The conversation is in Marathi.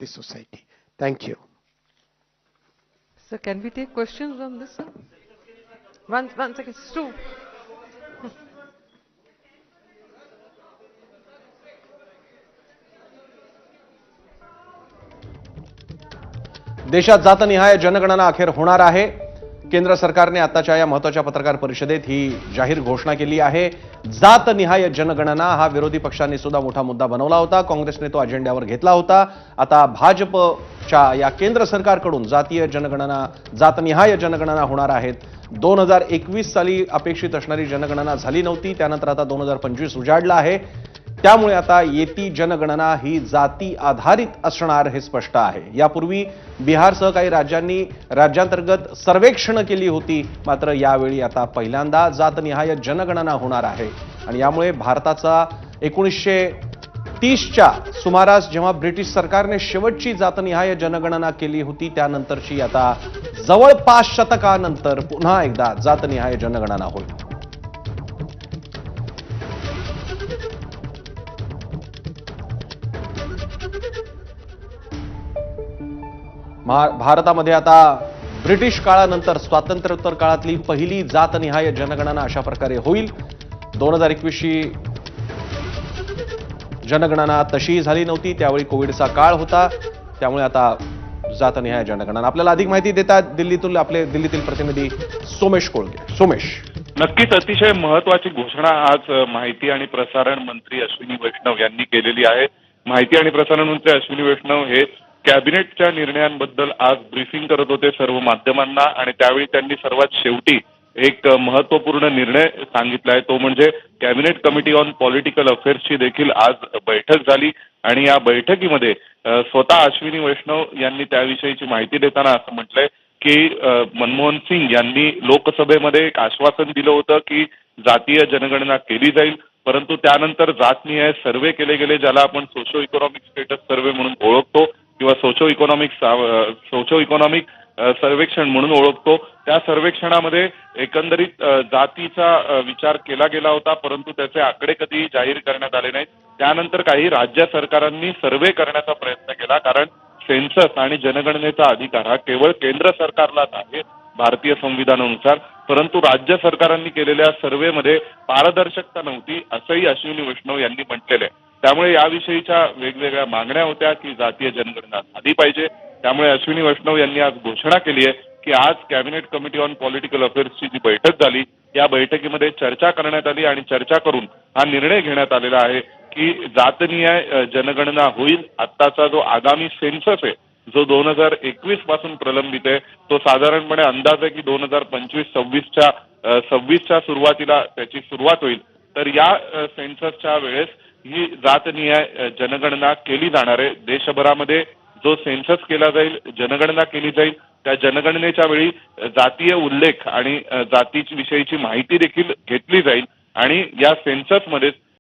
the society. Thank you. So can we take questions on this, sir? One second, Stu. देशात जातनिहाय जनगणना अखेर होणार आहे. केंद्र सरकारने आताच्या या महत्त्वाच्या पत्रकार परिषदेत ही जाहीर घोषणा केली आहे. जातनिहाय जनगणना हा विरोधी पक्षांनी सुद्धा मोठा मुद्दा बनवला होता. काँग्रेसने तो अजेंड्यावर घेतला होता. आता भाजपच्या या केंद्र सरकारकडून जातनिहाय जनगणना होणार आहेत. 2021 साली अपेक्षित असणारी जनगणना झाली नव्हती. त्यानंतर आता 2025 उजाडला आहे. त्यामुळे आता येती जनगणना ही जाती आधारित असणार हे स्पष्ट आहे. यापूर्वी बिहारसह काही राज्यांनी राज्यांतर्गत सर्वेक्षण केली होती. मात्र यावेळी आता पहिल्यांदा जातनिहाय जनगणना होणार आहे. आणि यामुळे भारताचा 1930च्या सुमारास जेव्हा ब्रिटिश सरकारने शेवटची जातनिहाय जनगणना केली होती त्यानंतरची आता जवळपास शतकानंतर पुन्हा एकदा जातनिहाय जनगणना होईल. भारतामध्ये आता ब्रिटिश काळानंतर स्वातंत्र्योत्तर काळातली पहिली जातनिहाय जनगणना अशा प्रकारे होईल. 2021ची जनगणना तशी झाली नव्हती. त्यावेळी कोविडचा काळ होता. त्यामुळे आता जातनिहाय जनगणना. आपल्याला अधिक माहिती देतात दिल्लीतील प्रतिनिधी सोमेश कोळगे. सोमेश, नक्कीच अतिशय महत्वाची घोषणा आज माहिती आणि प्रसारण मंत्री अश्विनी वैष्णव यांनी केलेली आहे. माहिती आणि प्रसारण मंत्री अश्विनी वैष्णव हे कॅबिनेटच्या निर्णयांबद्दल आज ब्रीफिंग करत होते सर्व माध्यमांना आणि त्यावेळी त्यांनी सर्वात शेवटी एक महत्वपूर्ण निर्णय सांगितला आहे. तो म्हणजे कॅबिनेट कमिटी ऑन पॉलिटिकल अफेअर्सची देखील आज बैठक झाली आणि या बैठकीमध्ये स्वतः अश्विनी वैष्णव यांनी त्याविषयीची माहिती देताना असं म्हटलंय की मनमोहन सिंग यांनी लोकसभेमध्ये एक आश्वासन दिलं होतं की जातीय जनगणना केली जाईल, परंतु त्यानंतर जातनिहाय सर्वे केले गेले, ज्याला आपण सोशो इकॉनॉमिक स्टेटस सर्वे म्हणून ओळखतो किंवा सोशो इकॉनॉमिक सर्वेक्षण म्हणून ओळखतो. त्या सर्वेक्षणामध्ये एकंदरीत जातीचा विचार केला गेला होता, परंतु त्याचे आकडे कधी जाहीर करण्यात आले नाहीत. त्यानंतर काही राज्य सरकारांनी सर्वे करण्याचा प्रयत्न केला, कारण सेन्सस आणि जनगणनेचा अधिकार हा केवळ केंद्र सरकारलाच आहे भारतीय संविधानानुसार. परंतु राज्य सरकारांनी केलेल्या सर्वेमध्ये पारदर्शकता नव्हती असंही अश्विनी वैष्णव यांनी म्हटलेलं आहे. त्यामुळे याविषयीच्या वेगवेगळ्या मागण्या होत्या की जातीय जनगणना झाली पाहिजे. त्यामुळे अश्विनी वैष्णव यांनी आज घोषणा केली आहे की आज कॅबिनेट कमिटी ऑन पॉलिटिकल अफेअर्सची जी बैठक झाली या बैठकीमध्ये चर्चा करण्यात आली आणि चर्चा करून हा निर्णय घेण्यात आलेला आहे की जातनिहाय जनगणना होईल. आत्ताचा जो आगामी सेन्सस आहे जो 2021 पासून प्रलंबित आहे तो साधारणपणे अंदाज आहे की 2025-26च्या सुरुवातीला त्याची सुरुवात होईल. तर या सेन्ससच्या वेळेस ही जातनिहाय जनगणना केली जाणार आहे. देशभरामध्ये जो सेन्सस केला जाईल, जनगणना केली जाईल, त्या जनगणनेच्या वेळी जातीय उल्लेख आणि जातीची विषयीची माहिती देखील घेतली जाईल आणि या सेन्ससमध्ये